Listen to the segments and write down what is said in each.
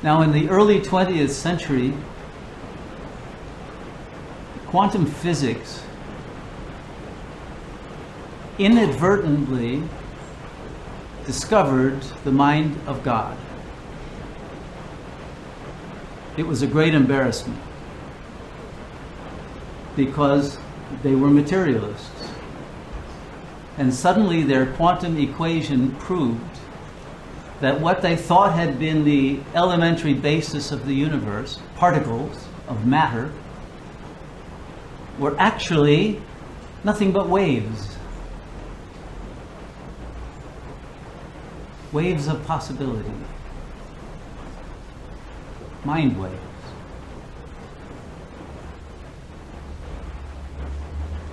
Now, in the early 20th century, quantum physics inadvertently discovered the mind of God. It was a great embarrassment because they were materialists. And suddenly their quantum equation proved that what they thought had been the elementary basis of the universe, particles of matter, were actually nothing but waves. Waves of possibility. Mind waves.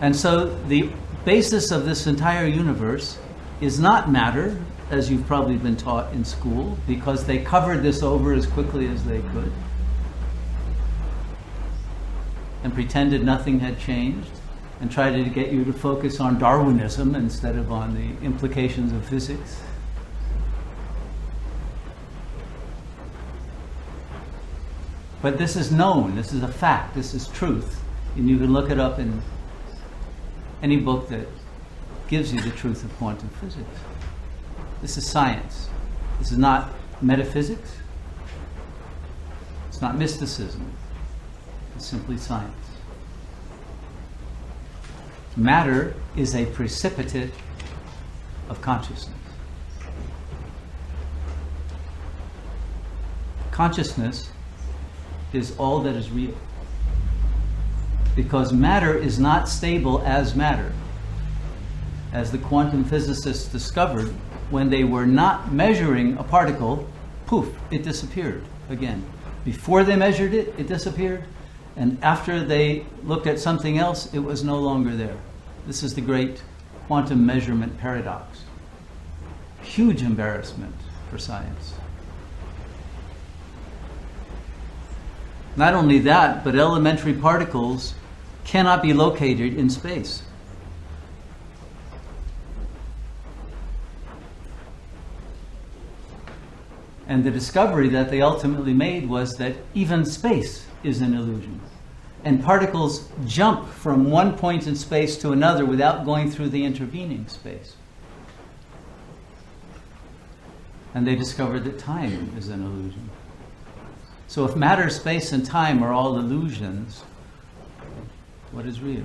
And so the basis of this entire universe is not matter, as you've probably been taught in school, because they covered this over as quickly as they could and pretended nothing had changed and tried to get you to focus on Darwinism instead of on the implications of physics. But this is known, this is a fact, this is truth. And you can look it up in any book that gives you the truth of quantum physics. This is science. This is not metaphysics. It's not mysticism. It's simply science. Matter is a precipitate of consciousness. Consciousness is all that is real. Because matter is not stable as matter. As the quantum physicists discovered, when they were not measuring a particle, poof, it disappeared again. Before they measured it, it disappeared. And after they looked at something else, it was no longer there. This is the great quantum measurement paradox. Huge embarrassment for science. Not only that, but elementary particles cannot be located in space. And the discovery that they ultimately made was that even space is an illusion. And particles jump from one point in space to another without going through the intervening space. And they discovered that time is an illusion. So if matter, space, and time are all illusions, what is real?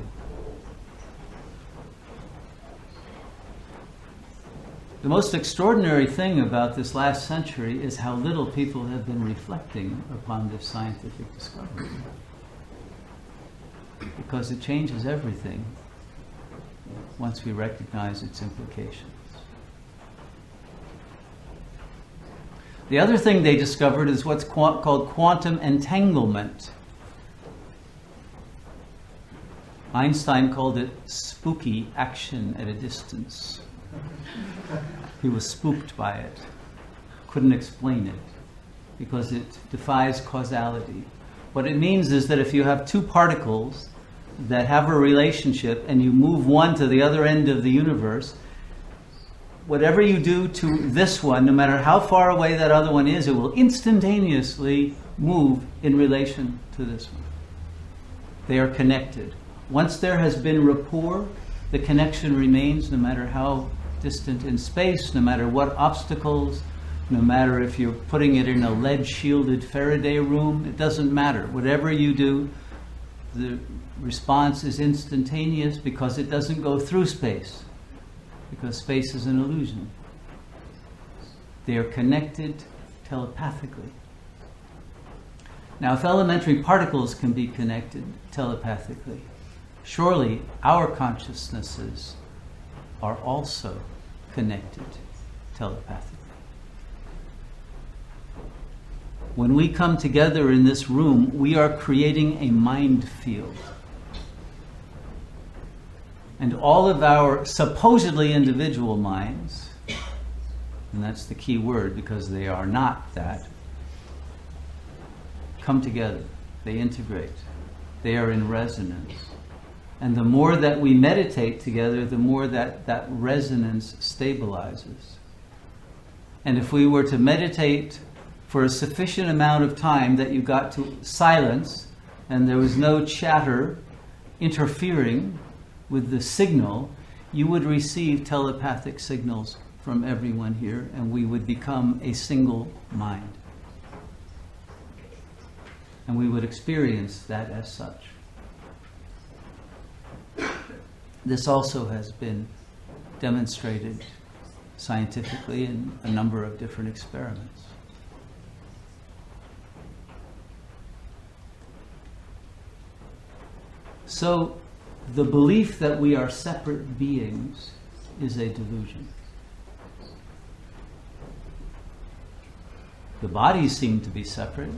The most extraordinary thing about this last century is how little people have been reflecting upon this scientific discovery. Because it changes everything once we recognize its implications. The other thing they discovered is what's called quantum entanglement. Einstein called it spooky action at a distance. He was spooked by it, couldn't explain it, because it defies causality. What it means is that if you have two particles that have a relationship and you move one to the other end of the universe, whatever you do to this one, no matter how far away that other one is, it will instantaneously move in relation to this one. They are connected. Once there has been rapport, the connection remains no matter how distant in space, no matter what obstacles, no matter if you're putting it in a lead-shielded Faraday room, it doesn't matter. Whatever you do, the response is instantaneous because it doesn't go through space, because space is an illusion. They are connected telepathically. Now, if elementary particles can be connected telepathically, surely our consciousnesses are also connected telepathically. When we come together in this room, we are creating a mind field. And all of our supposedly individual minds, and that's the key word because they are not that, come together. They integrate. They are in resonance. And the more that we meditate together, the more that resonance stabilizes. And if we were to meditate for a sufficient amount of time that you got to silence and there was no chatter interfering with the signal, you would receive telepathic signals from everyone here, and we would become a single mind. And we would experience that as such. This also has been demonstrated scientifically in a number of different experiments. So, the belief that we are separate beings is a delusion. The bodies seem to be separate,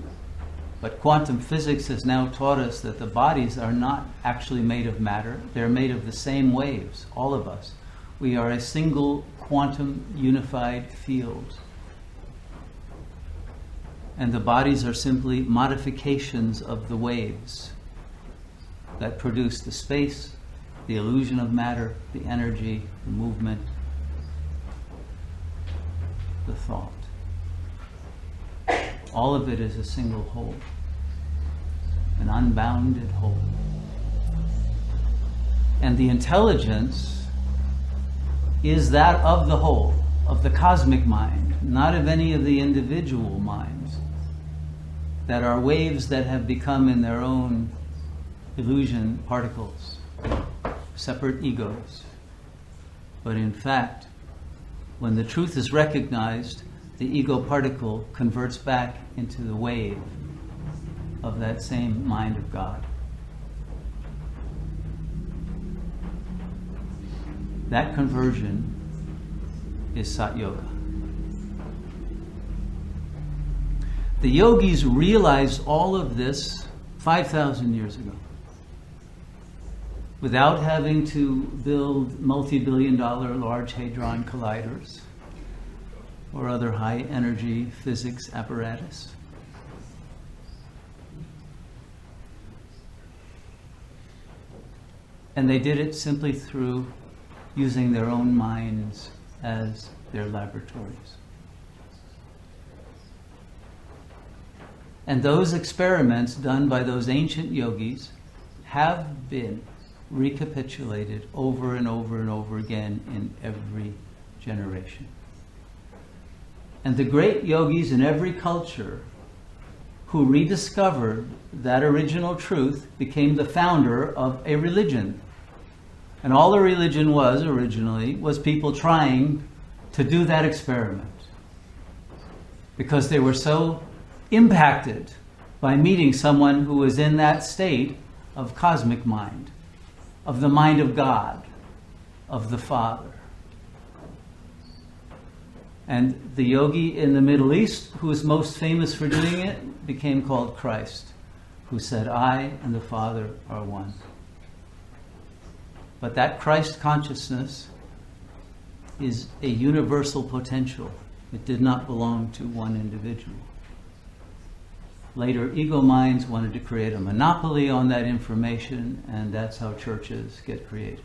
but quantum physics has now taught us that the bodies are not actually made of matter. They're made of the same waves, all of us. We are a single quantum unified field. And the bodies are simply modifications of the waves that produce the space, the illusion of matter, the energy, the movement, the thought. All of it is a single whole, an unbounded whole. And the intelligence is that of the whole, of the cosmic mind, not of any of the individual minds that are waves that have become in their own illusion particles, separate egos. But in fact, when the truth is recognized, the ego particle converts back into the wave of that same mind of God. That conversion is Sat Yoga. The yogis realized all of this 5,000 years ago without having to build multi-billion-dollar Large Hadron Colliders or other high-energy physics apparatus. And they did it simply through using their own minds as their laboratories. And those experiments done by those ancient yogis have been recapitulated over and over and over again in every generation. And the great yogis in every culture who rediscovered that original truth became the founder of a religion. And all a religion was originally was people trying to do that experiment, because they were so impacted by meeting someone who was in that state of cosmic mind, of the mind of God, of the Father. And the yogi in the Middle East, who was most famous for doing it, became called Christ, who said, "I and the Father are one." But that Christ consciousness is a universal potential. It did not belong to one individual. Later, ego minds wanted to create a monopoly on that information, and that's how churches get created.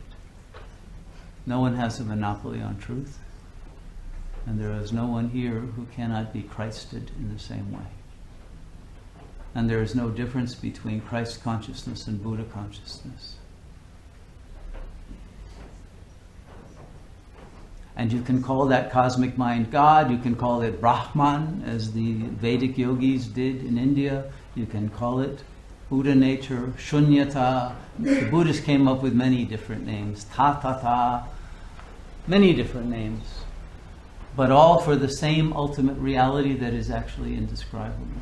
No one has a monopoly on truth, and there is no one here who cannot be Christed in the same way. And there is no difference between Christ consciousness and Buddha consciousness. And you can call that cosmic mind God, you can call it Brahman, as the Vedic yogis did in India. You can call it Buddha nature, Shunyata. The Buddhists came up with many different names, Tatata, many different names, but all for the same ultimate reality that is actually indescribable.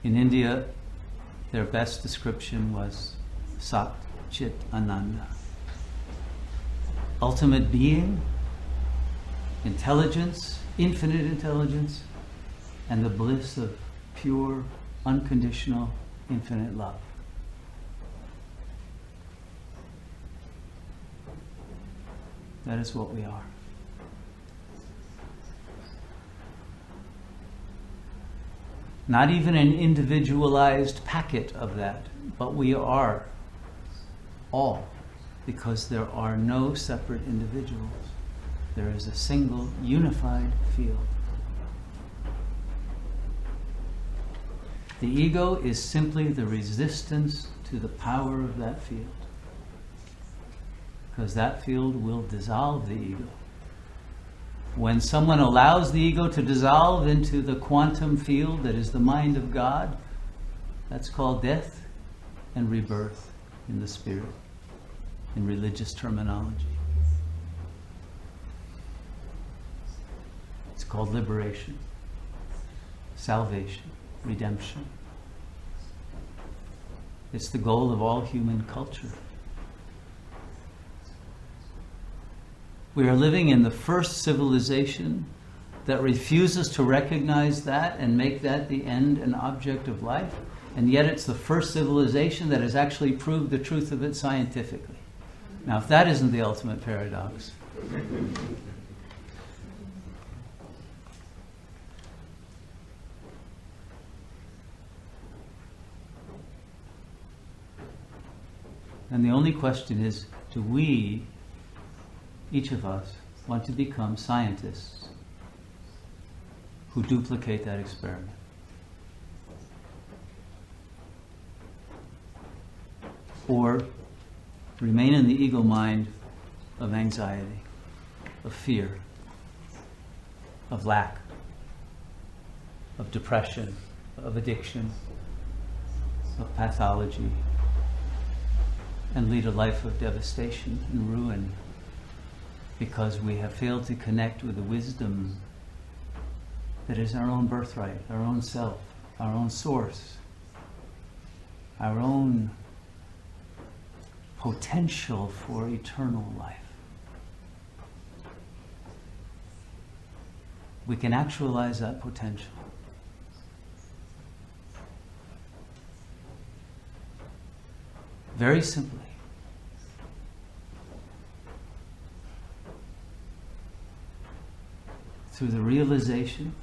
In India, their best description was Sat Chit Ananda. Ultimate being, intelligence, infinite intelligence, and the bliss of pure, unconditional, infinite love. That is what we are. Not even an individualized packet of that, but we are all, because there are no separate individuals. There is a single, unified field. The ego is simply the resistance to the power of that field. Because that field will dissolve the ego. When someone allows the ego to dissolve into the quantum field that is the mind of God, that's called death and rebirth in the spirit, in religious terminology. It's called liberation, salvation, redemption. It's the goal of all human culture. We are living in the first civilization that refuses to recognize that and make that the end and object of life, and yet it's the first civilization that has actually proved the truth of it scientifically. Now, if that isn't the ultimate paradox. And the only question is, do we, each of us, want to become scientists who duplicate that experiment? Or remain in the ego mind of anxiety, of fear, of lack, of depression, of addiction, of pathology, and lead a life of devastation and ruin because we have failed to connect with the wisdom that is our own birthright, our own self, our own source, our own potential for eternal life. We can actualize that potential. Very simply. Through the realization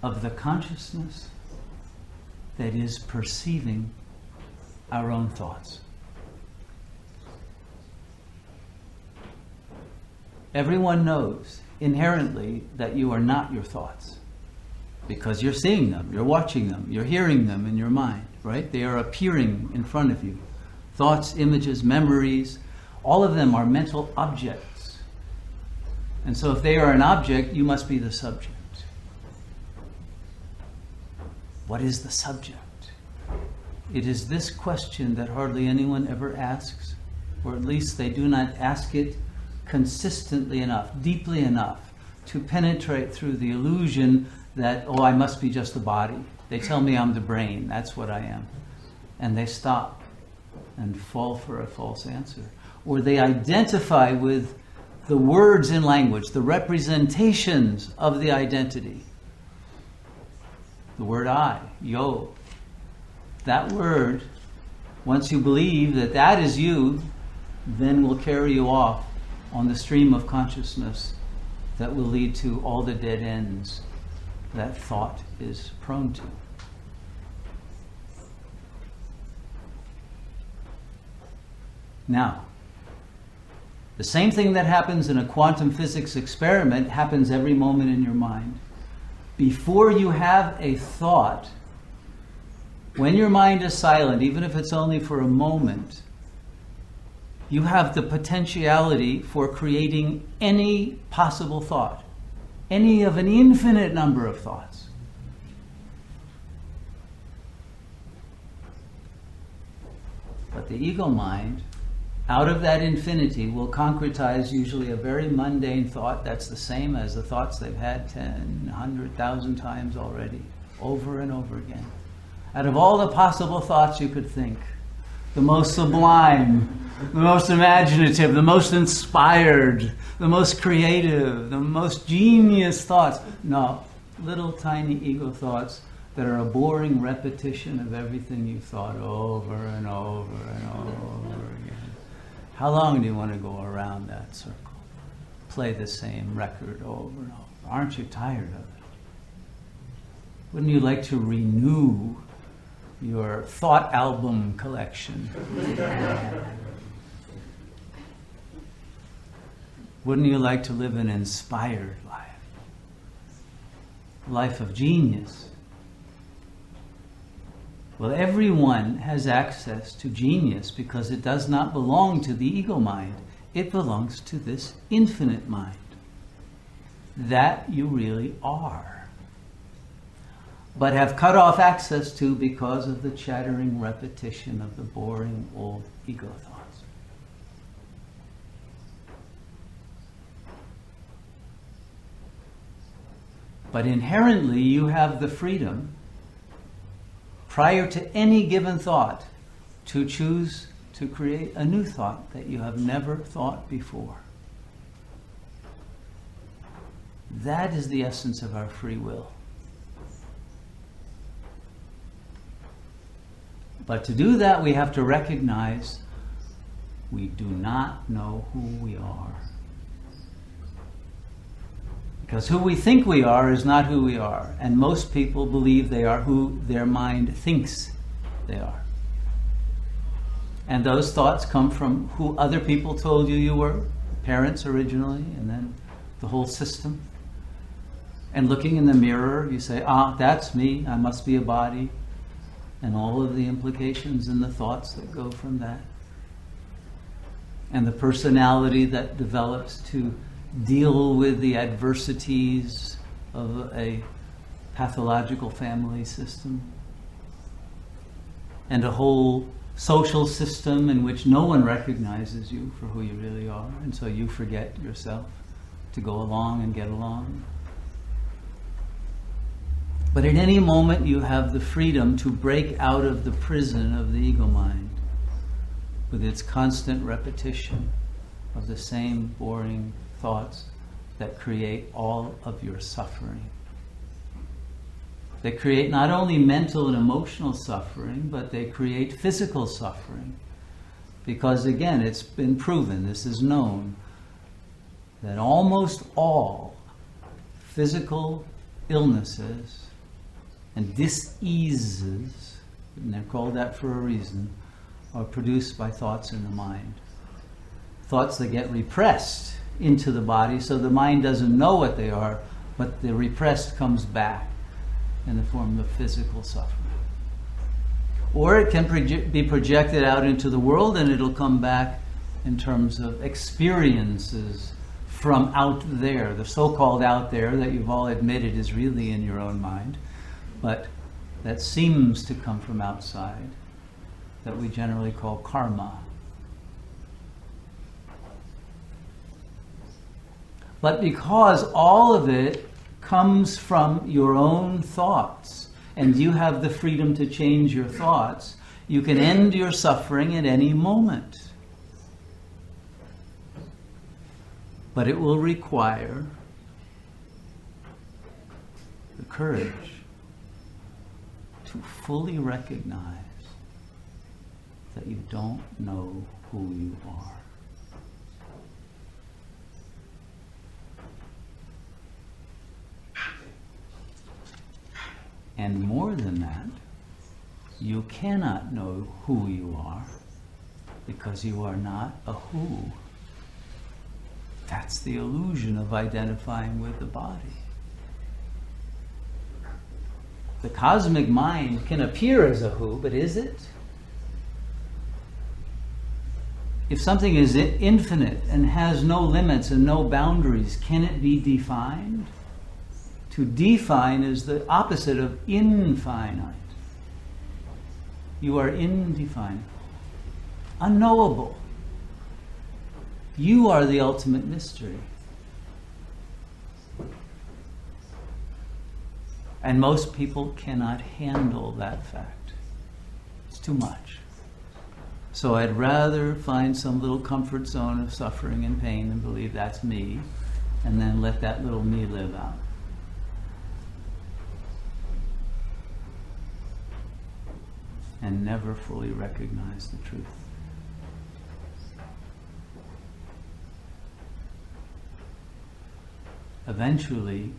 of the consciousness that is perceiving our own thoughts. Everyone knows inherently that you are not your thoughts because you're seeing them, you're watching them, you're hearing them in your mind, right? They are appearing in front of you. Thoughts, images, memories, all of them are mental objects. And so if they are an object, you must be the subject. What is the subject? It is this question that hardly anyone ever asks, or at least they do not ask it consistently enough, deeply enough, to penetrate through the illusion that, oh, I must be just the body. They tell me I'm the brain, that's what I am. And they stop and fall for a false answer. Or they identify with the words in language, the representations of the identity. The word I, yo. That word, once you believe that that is you, then will carry you off on the stream of consciousness that will lead to all the dead ends that thought is prone to. Now, the same thing that happens in a quantum physics experiment happens every moment in your mind. Before you have a thought, when your mind is silent, even if it's only for a moment, you have the potentiality for creating any possible thought, any of an infinite number of thoughts. But the ego mind, out of that infinity, will concretize usually a very mundane thought that's the same as the thoughts they've had 10, 100,000 times already, over and over again. Out of all the possible thoughts you could think, the most sublime, the most imaginative, the most inspired, the most creative, the most genius thoughts. No, little tiny ego thoughts that are a boring repetition of everything you've thought over and over and over again. How long do you want to go around that circle? Play the same record over and over. Aren't you tired of it? Wouldn't you like to renew your thought album collection? Wouldn't you like to live an inspired life? Life of genius. Well, everyone has access to genius because it does not belong to the ego mind. It belongs to this infinite mind. That you really are. But have cut off access to because of the chattering repetition of the boring old ego thoughts. But inherently you have the freedom, prior to any given thought, to choose to create a new thought that you have never thought before. That is the essence of our free will. But to do that, we have to recognize we do not know who we are. Because who we think we are is not who we are. And most people believe they are who their mind thinks they are. And those thoughts come from who other people told you you were, parents originally, and then the whole system. And looking in the mirror, you say, that's me, I must be a body. And all of the implications and the thoughts that go from that. And the personality that develops to deal with the adversities of a pathological family system. And a whole social system in which no one recognizes you for who you really are. And so you forget yourself to go along and get along. But at any moment you have the freedom to break out of the prison of the ego mind with its constant repetition of the same boring thoughts that create all of your suffering. They create not only mental and emotional suffering, but they create physical suffering. Because again, it's been proven, this is known, that almost all physical illnesses and diseases, and they're called that for a reason, are produced by thoughts in the mind. Thoughts that get repressed into the body, so the mind doesn't know what they are, but the repressed comes back in the form of physical suffering. Or it can be projected out into the world, and it'll come back in terms of experiences from out there, the so-called out there that you've all admitted is really in your own mind, but that seems to come from outside, that we generally call karma. But because all of it comes from your own thoughts, and you have the freedom to change your thoughts, you can end your suffering at any moment. But it will require the courage to fully recognize that you don't know who you are. And more than that, you cannot know who you are because you are not a who. That's the illusion of identifying with the body. The cosmic mind can appear as a who, but is it? If something is infinite and has no limits and no boundaries, can it be defined? To define is the opposite of infinite. You are indefinable, unknowable. You are the ultimate mystery. And most people cannot handle that fact. It's too much. So I'd rather find some little comfort zone of suffering and pain and believe that's me, and then let that little me live out. And never fully recognize the truth. Eventually,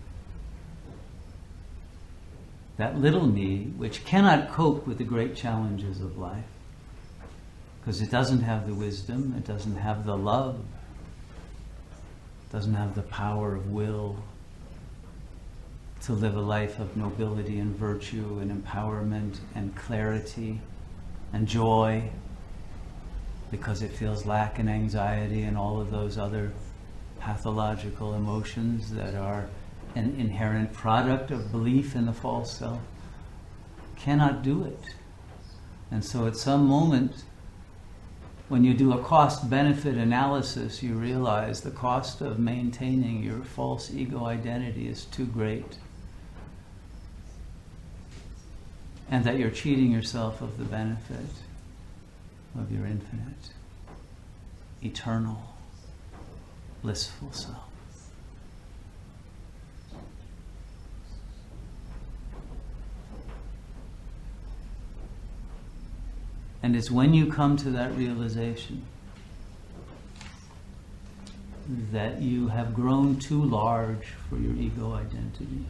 that little me, which cannot cope with the great challenges of life, because it doesn't have the wisdom, it doesn't have the love, doesn't have the power of will to live a life of nobility and virtue and empowerment and clarity and joy, because it feels lack and anxiety and all of those other pathological emotions that are an inherent product of belief in the false self, cannot do it. And so at some moment, when you do a cost-benefit analysis, you realize the cost of maintaining your false ego identity is too great, and that you're cheating yourself of the benefit of your infinite, eternal, blissful self. And it's when you come to that realization that you have grown too large for your ego identity.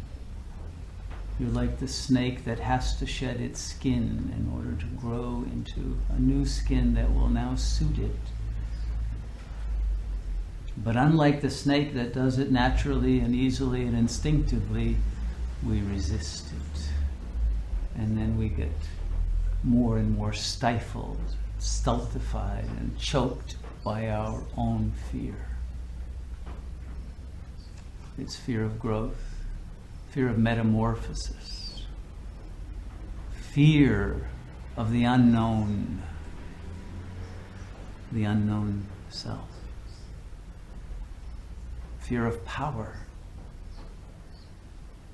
You're like the snake that has to shed its skin in order to grow into a new skin that will now suit it. But unlike the snake that does it naturally and easily and instinctively, we resist it. And then we get more and more stifled, stultified, and choked by our own fear. It's fear of growth, fear of metamorphosis, fear of the unknown self, fear of power,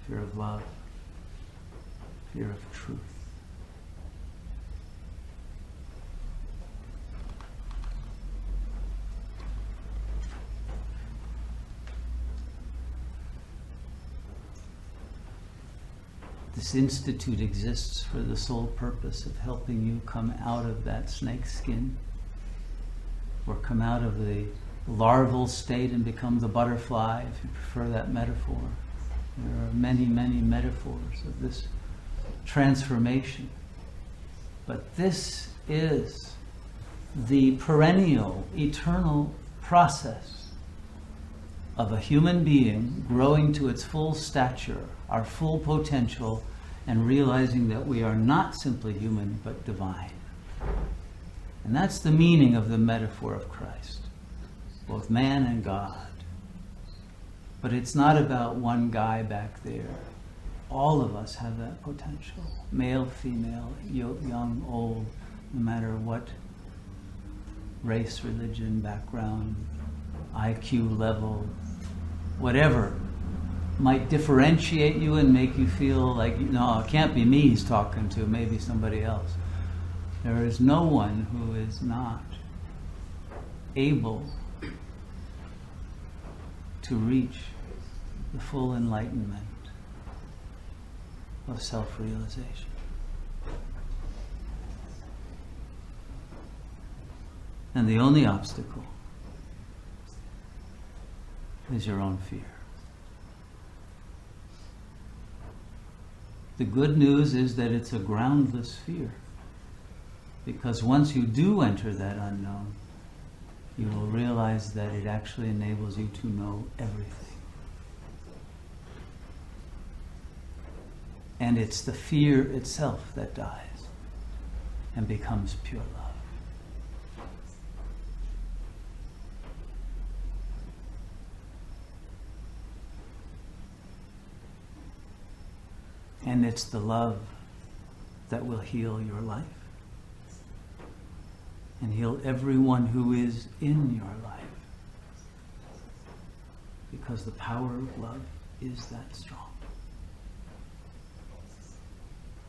fear of love, fear of truth. This institute exists for the sole purpose of helping you come out of that snake skin, or come out of the larval state and become the butterfly, if you prefer that metaphor. There are many, many metaphors of this transformation. But this is the perennial, eternal process of a human being growing to its full stature, our full potential, and realizing that we are not simply human, but divine. And that's the meaning of the metaphor of Christ, both man and God. But it's not about one guy back there. All of us have that potential. Male, female, young, old, no matter what race, religion, background, IQ level, whatever might differentiate you and make you feel like, no, it can't be me he's talking to, maybe somebody else. There is no one who is not able to reach the full enlightenment of self-realization. And the only obstacle is your own fear. The good news is that it's a groundless fear, because once you do enter that unknown, you will realize that it actually enables you to know everything. And it's the fear itself that dies and becomes pure love. And it's the love that will heal your life and heal everyone who is in your life, because the power of love is that strong.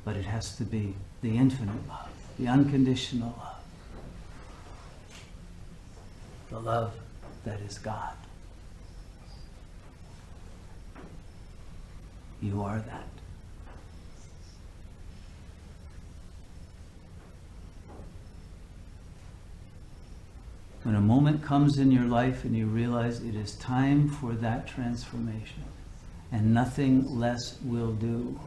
But it has to be the infinite love, the unconditional love, the love that is God. You are that. When a moment comes in your life and you realize it is time for that transformation, and nothing less will do,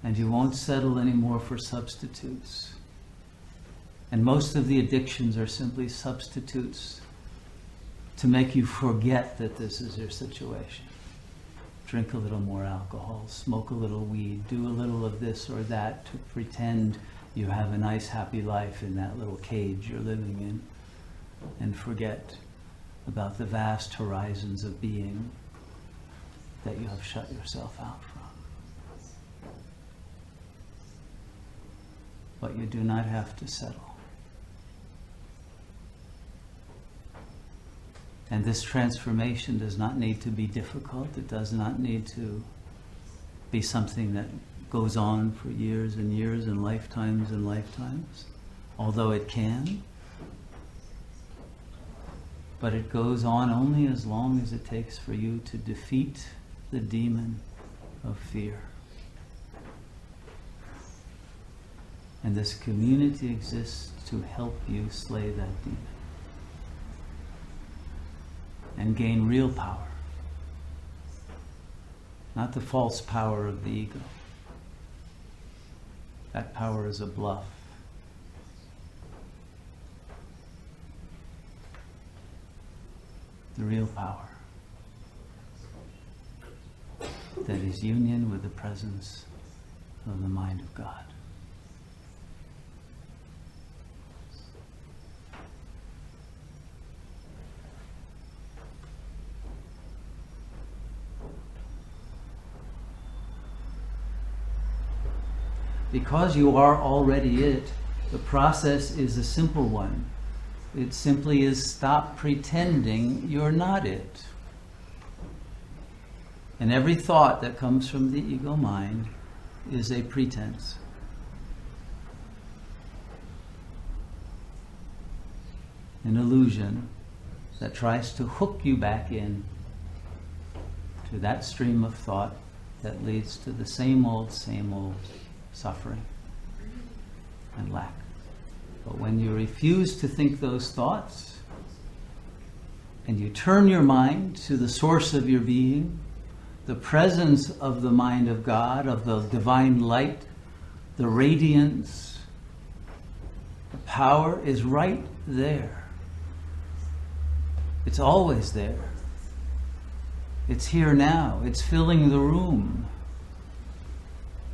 and you won't settle anymore for substitutes, and most of the addictions are simply substitutes to make you forget that this is your situation. Drink a little more alcohol, smoke a little weed, do a little of this or that to pretend you have a nice, happy life in that little cage you're living in, and forget about the vast horizons of being that you have shut yourself out from. But you do not have to settle. And this transformation does not need to be difficult. It does not need to be something that goes on for years and years and lifetimes, although it can. But it goes on only as long as it takes for you to defeat the demon of fear. And this community exists to help you slay that demon and gain real power, not the false power of the ego. That power is a bluff. The real power that is union with the presence of the mind of God. Because you are already it, the process is a simple one. It simply is stop pretending you're not it. And every thought that comes from the ego mind is a pretense. An illusion that tries to hook you back in to that stream of thought that leads to the same old suffering and lack. But when you refuse to think those thoughts and you turn your mind to the source of your being, the presence of the mind of God, of the divine light, the radiance, the power is right there. It's always there. It's here now. It's filling the room.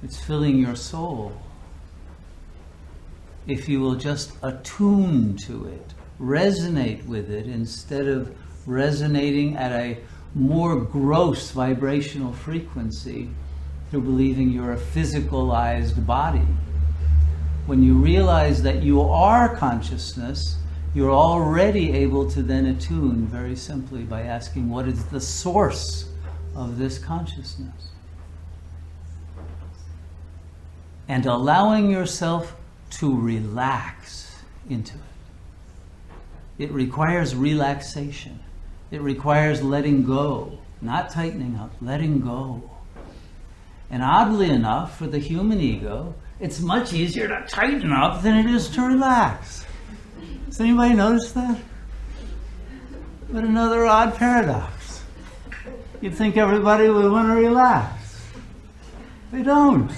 It's filling your soul. If you will just attune to it, resonate with it, instead of resonating at a more gross vibrational frequency through believing you're a physicalized body. When you realize that you are consciousness, you're already able to then attune very simply by asking, what is the source of this consciousness? And allowing yourself to relax into it. It requires relaxation. It requires letting go, not tightening up, letting go. And oddly enough, for the human ego, it's much easier to tighten up than it is to relax. Has anybody noticed that? But another odd paradox. You'd think everybody would want to relax. They don't.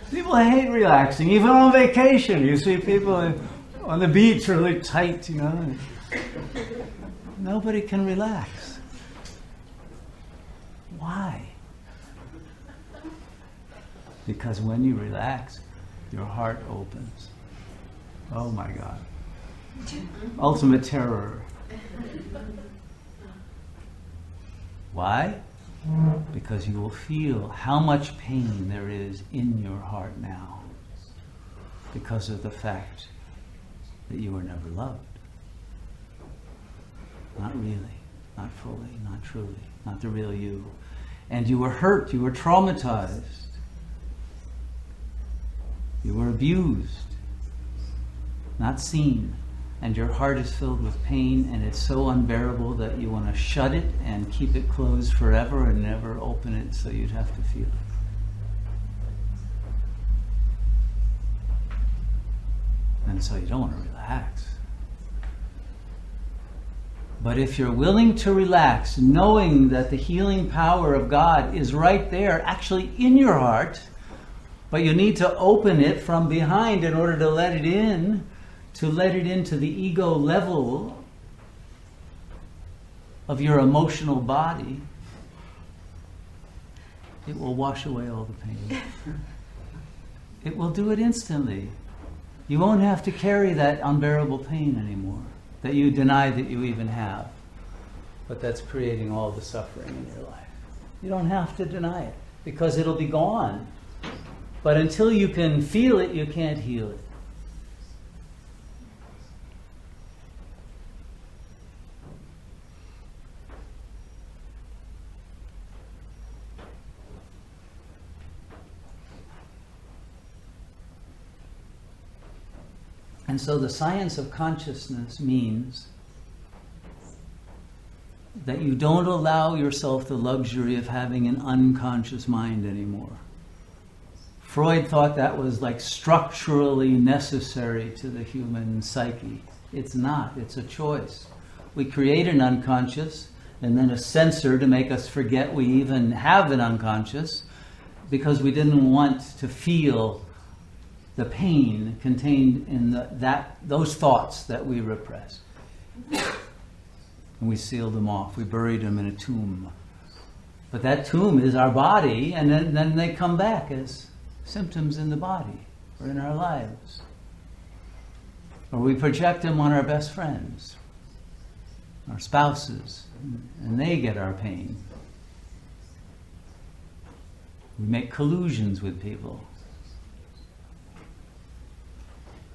People hate relaxing. Even on vacation, you see people on the beach really tight, Nobody can relax. Why? Because when you relax, your heart opens. Oh my God. Ultimate terror. Why? Because you will feel how much pain there is in your heart now because of the fact that you were never loved. Not really, not fully, not truly, not the real you. And you were hurt, you were traumatized, you were abused, not seen. And your heart is filled with pain, and it's so unbearable that you want to shut it and keep it closed forever and never open it so you'd have to feel it. And so you don't want to relax. But if you're willing to relax, knowing that the healing power of God is right there, actually in your heart, but you need to open it from behind in order to let it in, to let it into the ego level of your emotional body, it will wash away all the pain. It will do it instantly. You won't have to carry that unbearable pain anymore that you deny that you even have, but that's creating all the suffering in your life. You don't have to deny it because it'll be gone. But until you can feel it, you can't heal it. And so the science of consciousness means that you don't allow yourself the luxury of having an unconscious mind anymore. Freud thought that was like structurally necessary to the human psyche. It's not. It's a choice. We create an unconscious and then a censor to make us forget we even have an unconscious because we didn't want to feel the pain contained in those thoughts that we repress. And we sealed them off. We buried them in a tomb. But that tomb is our body, and then they come back as symptoms in the body or in our lives. Or we project them on our best friends, our spouses, and they get our pain. We make collusions with people.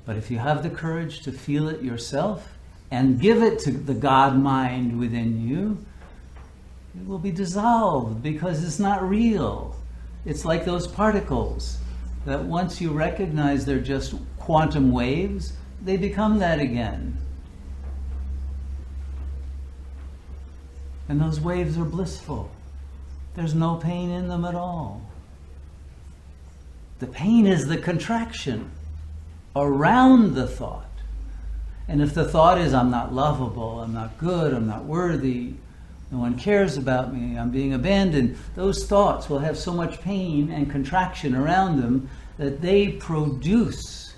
But if you have the courage to feel it yourself and give it to the God mind within you, it will be dissolved because it's not real. It's like those particles that once you recognize they're just quantum waves, they become that again. And those waves are blissful. There's no pain in them at all. The pain is the contraction around the thought. And if the thought is, I'm not lovable, I'm not good, I'm not worthy, no one cares about me, I'm being abandoned, those thoughts will have so much pain and contraction around them that they produce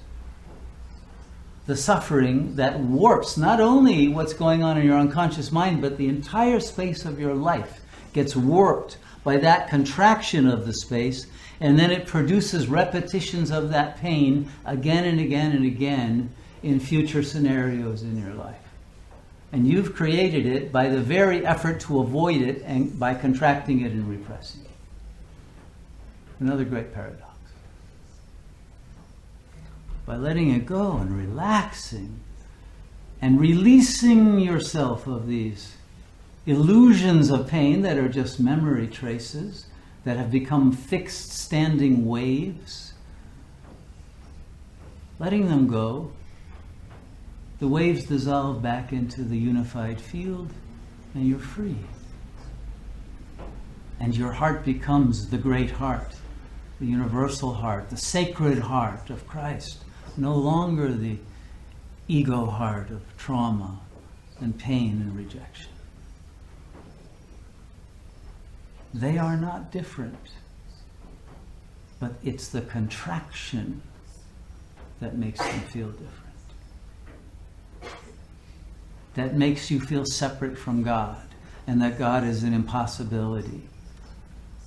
the suffering that warps not only what's going on in your unconscious mind, but the entire space of your life gets warped by that contraction of the space, and then it produces repetitions of that pain again and again and again in future scenarios in your life. And you've created it by the very effort to avoid it and by contracting it and repressing it. Another great paradox. By letting it go and relaxing and releasing yourself of these illusions of pain that are just memory traces that have become fixed standing waves, letting them go, the waves dissolve back into the unified field and you're free. And your heart becomes the great heart, the universal heart, the sacred heart of Christ, no longer the ego heart of trauma and pain and rejection. They are not different, but it's the contraction that makes them feel different. That makes you feel separate from God, and that God is an impossibility.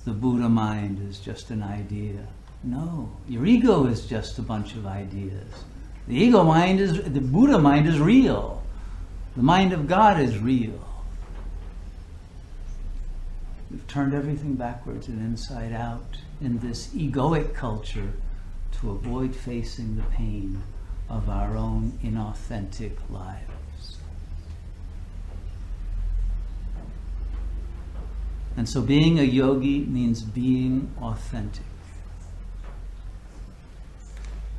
The Buddha mind is just an idea. No, your ego is just a bunch of ideas. The Buddha mind is real. The mind of God is real. We've turned everything backwards and inside out in this egoic culture to avoid facing the pain of our own inauthentic lives. And so being a yogi means being authentic.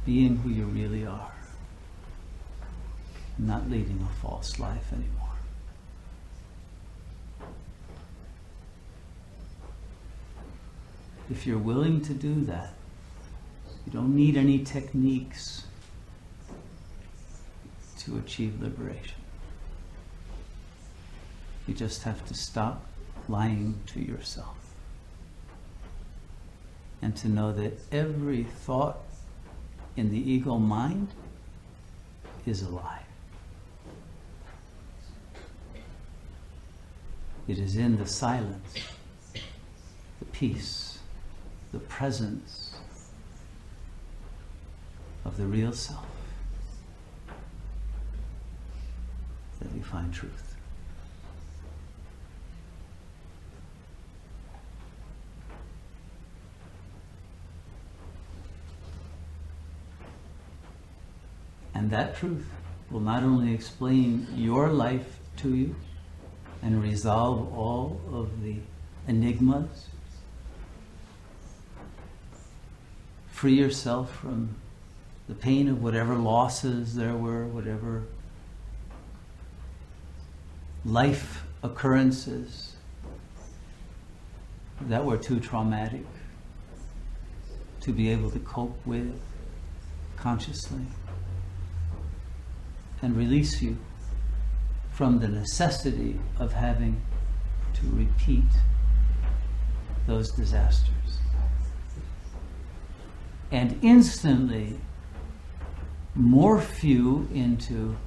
Being who you really are. Not leading a false life anymore. If you're willing to do that, you don't need any techniques to achieve liberation. You just have to stop lying to yourself and to know that every thought in the ego mind is a lie. It is in the silence, the peace, the presence of the real self that you find truth. And that truth will not only explain your life to you and resolve all of the enigmas, free yourself from the pain of whatever losses there were, whatever life occurrences that were too traumatic to be able to cope with consciously, and release you from the necessity of having to repeat those disasters. And instantly morph you into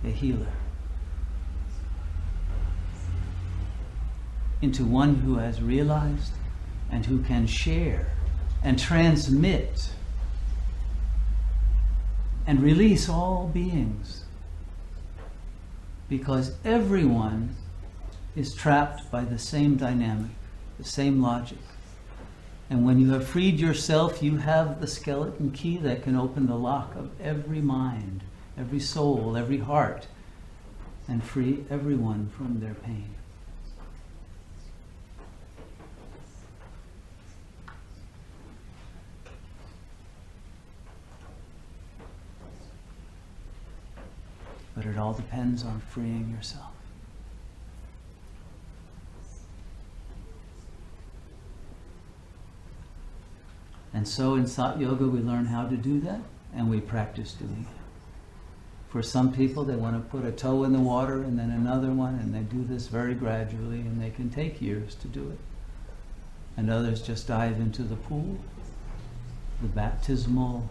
a healer, into one who has realized and who can share and transmit and release all beings, because everyone is trapped by the same dynamic, the same logic. And when you have freed yourself, you have the skeleton key that can open the lock of every mind, every soul, every heart, and free everyone from their pain. But it all depends on freeing yourself. And so in Sat Yoga we learn how to do that, and we practice doing it. For some people, they want to put a toe in the water and then another one, and they do this very gradually, and they can take years to do it. And others just dive into the pool, the baptismal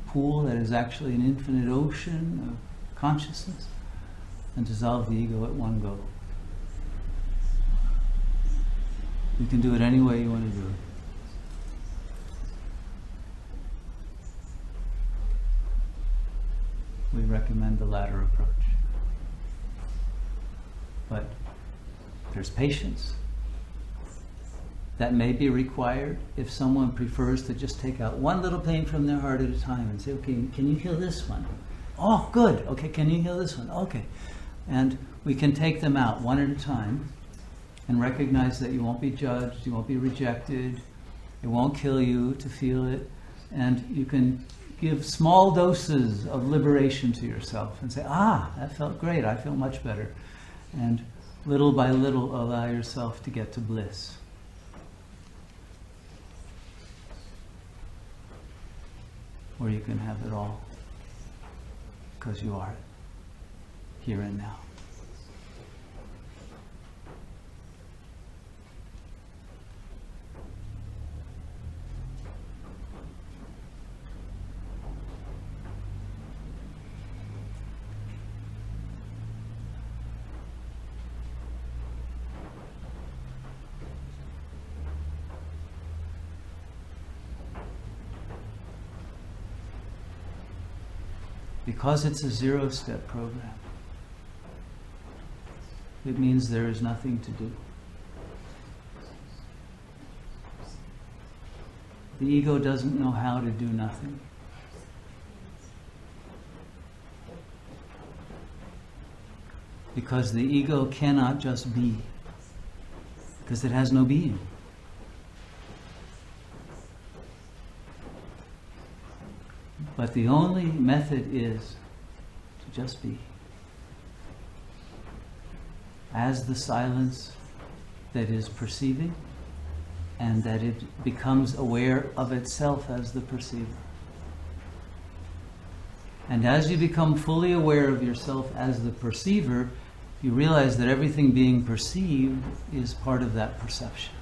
pool that is actually an infinite ocean of consciousness, and dissolve the ego at one go. You can do it any way you want to do it. We recommend the latter approach. But there's patience that may be required if someone prefers to just take out one little pain from their heart at a time and say, okay, can you heal this one? Oh, good. Okay, can you heal this one? Okay. And we can take them out one at a time and recognize that you won't be judged, you won't be rejected, it won't kill you to feel it, and you can give small doses of liberation to yourself and say, that felt great, I feel much better. And little by little allow yourself to get to bliss. Or you can have it all, because you are it, here and now. Because it's a zero-step program, it means there is nothing to do. The ego doesn't know how to do nothing. Because the ego cannot just be, because it has no being. But the only method is to just be. As the silence that is perceiving, and that it becomes aware of itself as the perceiver. And as you become fully aware of yourself as the perceiver, you realize that everything being perceived is part of that perception.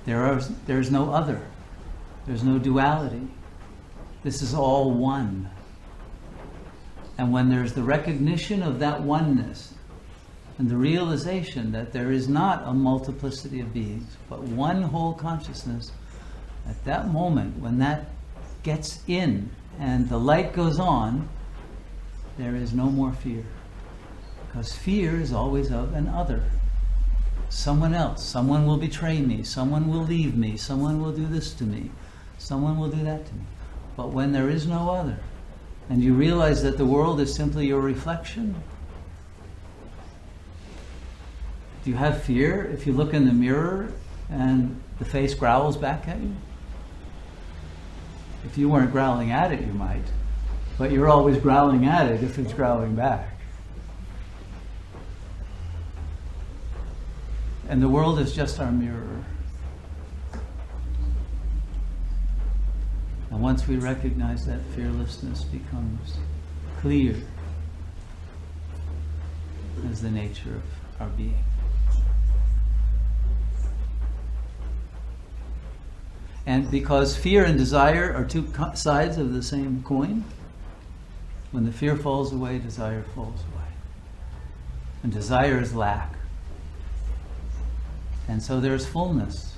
There's no other. There's no duality. This is all one. And when there's the recognition of that oneness, And the realization that there is not a multiplicity of beings, but one whole consciousness, at that moment, when that gets in and the light goes on, there is no more fear. Because fear is always of an other. Someone else. Someone will betray me. Someone will leave me. Someone will do this to me. Someone will do that to me. But when there is no other, and you realize that the world is simply your reflection, do you have fear if you look in the mirror and the face growls back at you? If you weren't growling at it, you might. But you're always growling at it if it's growling back. And the world is just our mirror. And once we recognize that, fearlessness becomes clear as the nature of our being. And because fear and desire are two sides of the same coin, when the fear falls away, desire falls away. And desire is lack. And so there's fullness,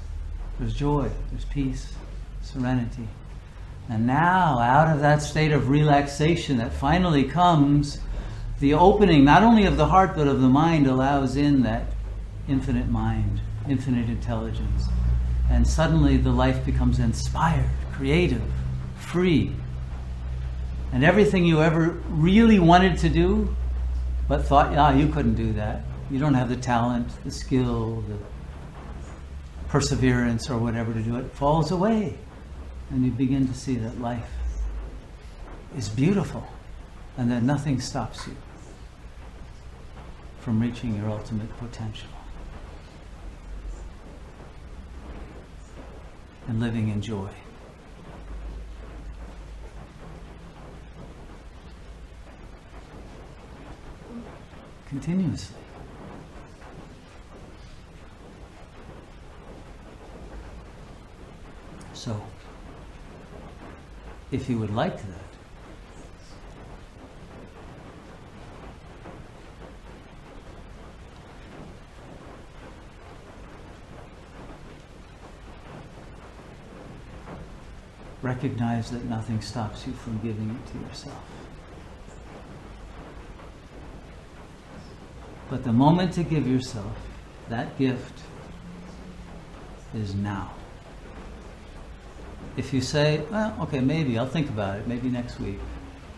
there's joy, there's peace, serenity. And now, out of that state of relaxation that finally comes, the opening not only of the heart but of the mind allows in that infinite mind, infinite intelligence. And suddenly the life becomes inspired, creative, free. And everything you ever really wanted to do, but thought, you couldn't do that. You don't have the talent, the skill, the perseverance or whatever to do it, falls away. And you begin to see that life is beautiful and that nothing stops you from reaching your ultimate potential and living in joy. Continuously. So, if you would like that, recognize that nothing stops you from giving it to yourself. But the moment to give yourself that gift is now. If you say, well, okay, maybe, I'll think about it, maybe next week.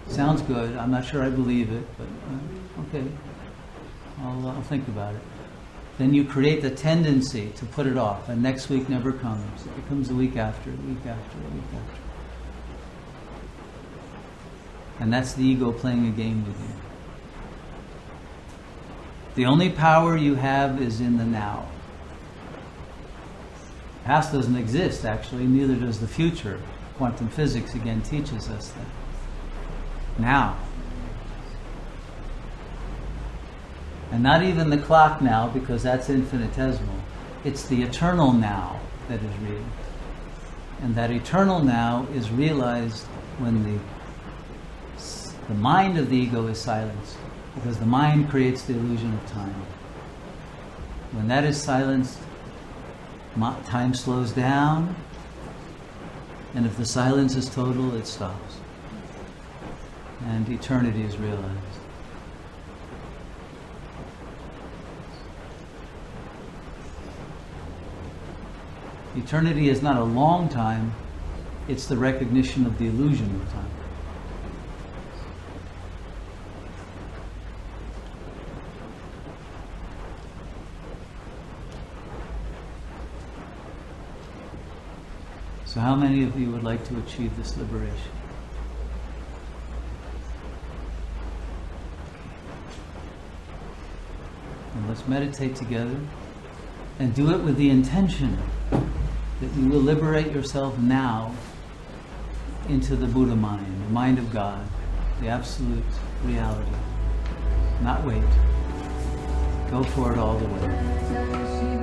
Sounds good, I'm not sure I believe it, but okay, I'll think about it. Then you create the tendency to put it off, and next week never comes. It becomes the week after, the week after, the week after. And that's the ego playing a game with you. The only power you have is in the now. Past doesn't exist, actually, neither does the future. Quantum physics again teaches us that. Now. And not even the clock now, because that's infinitesimal. It's the eternal now that is real. And that eternal now is realized when the mind of the ego is silenced, because the mind creates the illusion of time. When that is silenced, time slows down, and if the silence is total, it stops. And eternity is realized. Eternity is not a long time, it's the recognition of the illusion of time. So how many of you would like to achieve this liberation? And let's meditate together and do it with the intention that you will liberate yourself now into the Buddha mind, the mind of God, the absolute reality. Not wait. Go for it all the way.